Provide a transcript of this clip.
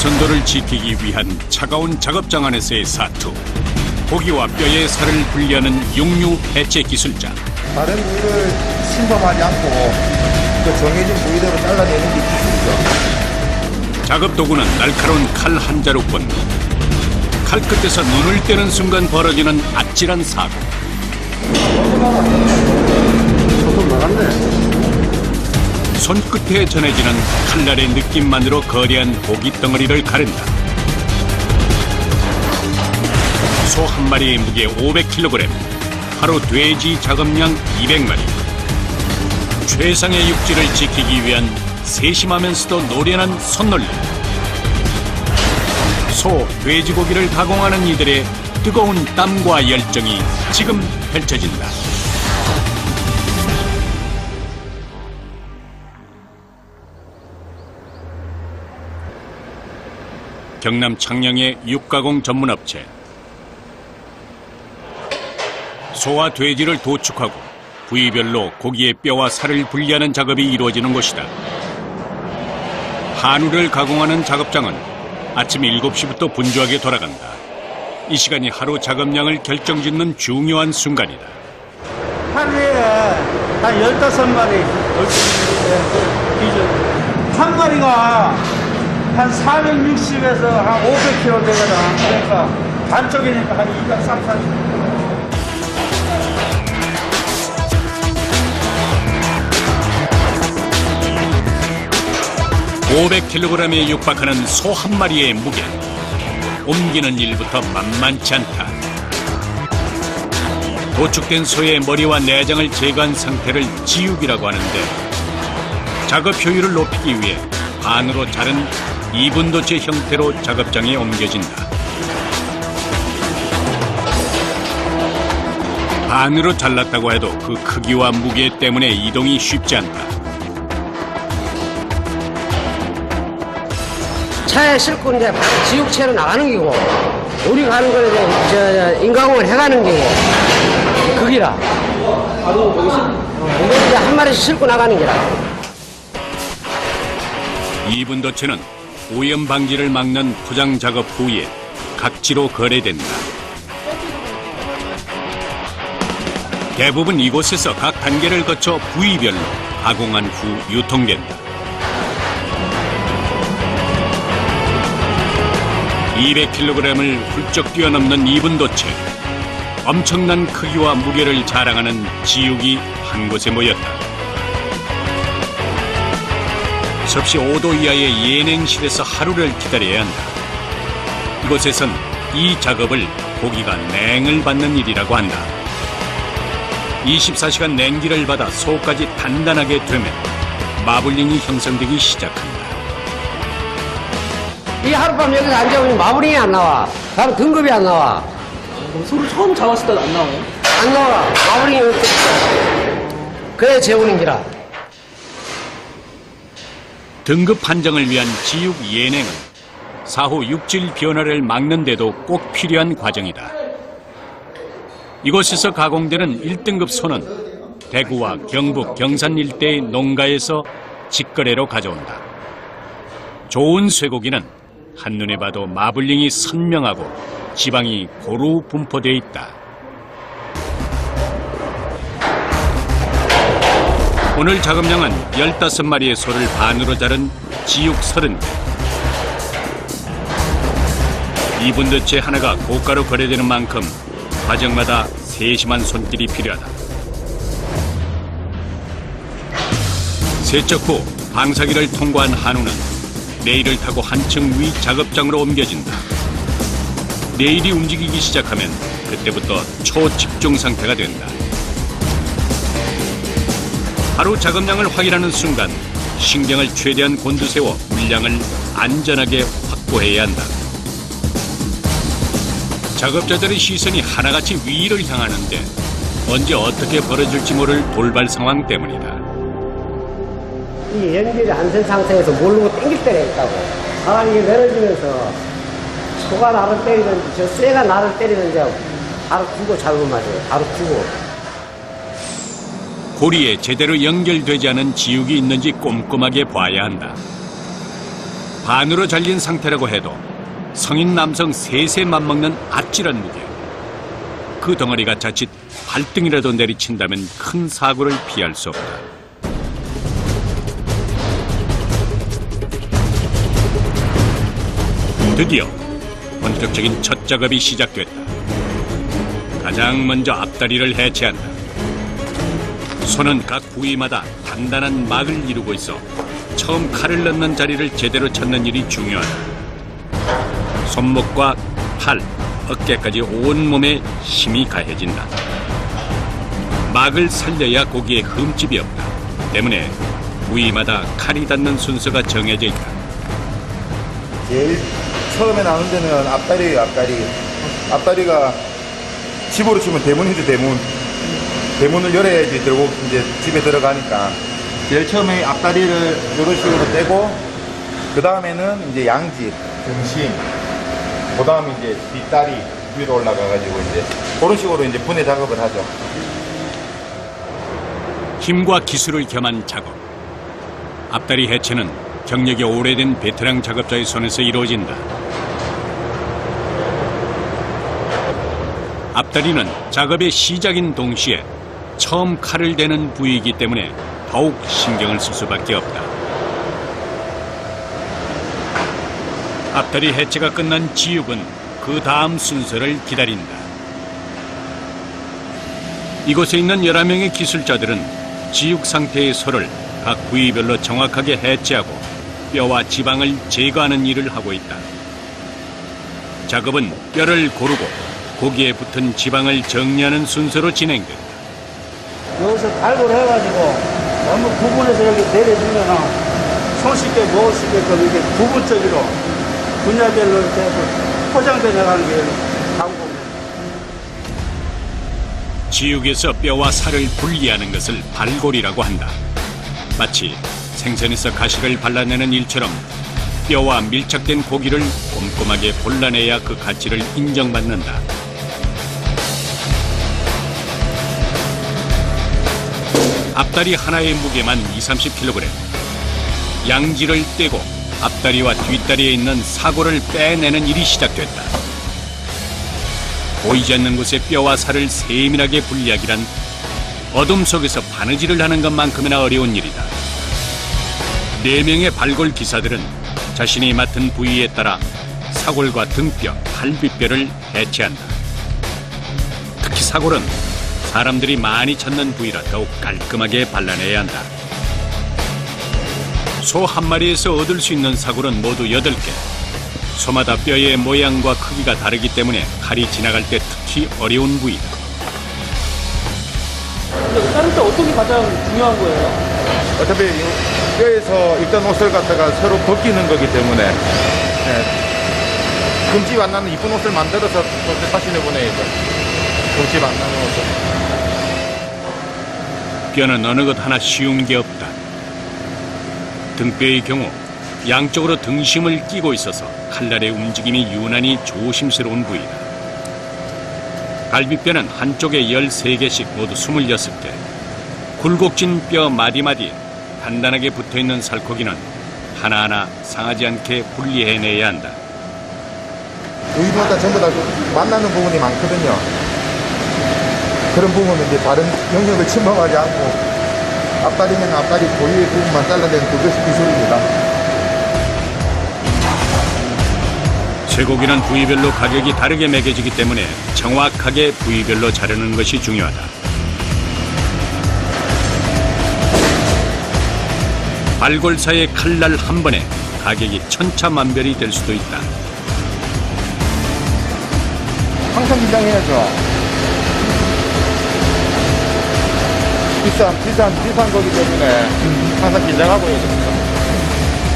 신선도를 지키기 위한 차가운 작업장 안에서의 사투. 고기와 뼈의 살을 분리하는 육류 해체 기술자. 다른 부위를 침범하지 않고 그 정해진 부위대로 잘라내는 게 기술이죠. 작업 도구는 날카로운 칼 한 자루뿐. 칼 끝에서 눈을 떼는 순간 벌어지는 아찔한 사고. 조금 나갔네. 손끝에 전해지는 칼날의 느낌만으로 거대한 고기 덩어리를 가른다. 소 한 마리의 무게 500kg, 하루 돼지 작업량 200마리. 최상의 육질을 지키기 위한 세심하면서도 노련한 손놀림. 소, 돼지고기를 가공하는 이들의 뜨거운 땀과 열정이 지금 펼쳐진다. 경남 창녕의 육가공 전문업체. 소와 돼지를 도축하고 부위별로 고기의 뼈와 살을 분리하는 작업이 이루어지는 곳이다. 한우를 가공하는 작업장은 아침 7시부터 분주하게 돌아간다. 이 시간이 하루 작업량을 결정짓는 중요한 순간이다. 하루에 한 15마리 기준. 한 마리가 한 460에서 한 500kg 되거든. 그러니까 반쪽이니까 한 230. 500kg에 육박하는 소 한 마리의 무게. 옮기는 일부터 만만치 않다. 도축된 소의 머리와 내장을 제거한 상태를 지육이라고 하는데, 작업 효율을 높이기 위해 반으로 자른 이분도체 형태로 작업장에 옮겨진다. 반으로 잘랐다고 해도 그 크기와 무게 때문에 이동이 쉽지 않다. 차에 싣고 이제 지육체로 나가는 기고, 우리가 하는 거는 이제 인가공을 해가는 기고, 그기라. 이거 이제 한 마리씩 싣고 나가는 기라. 이분도체는 오염 방지를 막는 포장 작업 후에 각지로 거래된다. 대부분 이곳에서 각 단계를 거쳐 부위별로 가공한 후 유통된다. 200kg을 훌쩍 뛰어넘는 이분도체. 엄청난 크기와 무게를 자랑하는 지육이 한 곳에 모였다. 섭씨 5도 이하의 예냉실에서 하루를 기다려야 한다. 이곳에선 이 작업을 고기가 냉을 받는 일이라고 한다. 24시간 냉기를 받아 소까지 단단하게 되면 마블링이 형성되기 시작한다. 이 하룻밤 여기서 앉아보면 마블링이 안 나와. 다음 등급이 안 나와. 그럼 소를 처음 잡았을 때도 안 나와요? 안 나와. 마블링이 어떻게. 그래 재우는 기라. 등급 판정을 위한 지육 예냉은 사후 육질 변화를 막는 데도 꼭 필요한 과정이다. 이곳에서 가공되는 1등급 소는 대구와 경북, 경산 일대의 농가에서 직거래로 가져온다. 좋은 쇠고기는 한눈에 봐도 마블링이 선명하고 지방이 고루 분포되어 있다. 오늘 작업량은 15마리의 소를 반으로 자른 지육 30개. 이분도체 하나가 고가로 거래되는 만큼 과정마다 세심한 손길이 필요하다. 세척 후 방사기를 통과한 한우는 레일을 타고 한층 위 작업장으로 옮겨진다. 레일이 움직이기 시작하면 그때부터 초집중 상태가 된다. 하루 작업량을 확인하는 순간 신경을 최대한 곤두세워 물량을 안전하게 확보해야 한다. 작업자들의 시선이 하나같이 위를 향하는데 언제 어떻게 벌어질지 모를 돌발 상황 때문이다. 이 연결이 안 된 상태에서 모르고 땡길 때가 있다고. 아, 이게 내려지면서 소가 나를 때리는지 저 쇠가 나를 때리는지 바로 두고 잡으면 맞아요. 바로 두고. 고리에 제대로 연결되지 않은 지육이 있는지 꼼꼼하게 봐야 한다. 반으로 잘린 상태라고 해도 성인 남성 셋에 맞먹는 아찔한 무게. 그 덩어리가 자칫 발등이라도 내리친다면 큰 사고를 피할 수 없다. 드디어 본격적인 첫 작업이 시작됐다. 가장 먼저 앞다리를 해체한다. 손은 각 부위마다 단단한 막을 이루고 있어 처음 칼을 넣는 자리를 제대로 찾는 일이 중요하다. 손목과 팔, 어깨까지 온몸에 힘이 가해진다. 막을 살려야 고기에 흠집이 없다. 때문에 부위마다 칼이 닿는 순서가 정해져 있다. 제일 처음에 나오는 데는 앞다리예요, 앞다리. 앞다리가 집으로 치면 대문이죠, 대문. 대문을 열어야지 들고 이제 집에 들어가니까. 제일 처음에 앞다리를 이런 식으로 떼고, 그 다음에는 이제 양지, 등심, 그 다음에 이제 뒷다리 위로 올라가가지고 이제 그런 식으로 이제 분해 작업을 하죠. 힘과 기술을 겸한 작업. 앞다리 해체는 경력이 오래된 베테랑 작업자의 손에서 이루어진다. 앞다리는 작업의 시작인 동시에 처음 칼을 대는 부위이기 때문에 더욱 신경을 쓸 수밖에 없다. 앞다리 해체가 끝난 지육은 그 다음 순서를 기다린다. 이곳에 있는 11명의 기술자들은 지육 상태의 소를 각 부위별로 정확하게 해체하고 뼈와 지방을 제거하는 일을 하고 있다. 작업은 뼈를 고르고 고기에 붙은 지방을 정리하는 순서로 진행된다. 여기서 갈고리 해가지고 너무 구분해서 여기 내려주면 손쉽게 먹을 수 있게끔 이렇게 부분적으로 분야별로 이렇게 포장돼 나가는 게 방법이에요. 지육에서 뼈와 살을 분리하는 것을 발골이라고 한다. 마치 생선에서 가시를 발라내는 일처럼 뼈와 밀착된 고기를 꼼꼼하게 골라내야 그 가치를 인정받는다. 앞다리 하나의 무게만 20-30kg. 양지를 떼고 앞다리와 뒷다리에 있는 사고를 빼내는 일이 시작됐다. 보이지 않는 곳의 뼈와 살을 세밀하게 분리하기란 어둠 속에서 바느질을 하는 것만큼이나 어려운 일이다. 4명의 발골 기사들은 자신이 맡은 부위에 따라 사골과 등뼈, 갈비뼈를 해체한다. 특히 사골은 사람들이 많이 찾는 부위라 더욱 깔끔하게 발라내야 한다. 소 한 마리에서 얻을 수 있는 사골은 모두 8개. 소마다 뼈의 모양과 크기가 다르기 때문에 칼이 지나갈 때 특히 어려운 부위다. 근데 자를 때 어떤 게 가장 중요한 거예요? 어차피 뼈에서 입던 옷을 갖다가 서로 벗기는 거기 때문에 금집 안 나는 이쁜 옷을 만들어서 또 다시 내보내야죠. 금집 안 나는 옷을. 뼈는 어느 것 하나 쉬운 게 없다. 등뼈의 경우 양쪽으로 등심을 끼고 있어서 칼날의 움직임이 유난히 조심스러운 부위다. 갈비뼈는 한쪽에 13개씩 모두 26개. 굴곡진 뼈 마디마디에 단단하게 붙어있는 살코기는 하나하나 상하지 않게 분리해내야 한다. 부위마다 전부 다 만나는 부분이 많거든요. 그런 부분은 이제 다른 영역을 침범하지 않고 앞다리면 앞다리 고유의 부분만 잘라내는 그것이 기술입니다. 쇠고기는 부위별로 가격이 다르게 매겨지기 때문에 정확하게 부위별로 자르는 것이 중요하다. 발골사의 칼날 한 번에 가격이 천차만별이 될 수도 있다. 항상 긴장해야죠. 비싼 거기 때문에 항상 긴장하고 해야 됩니다.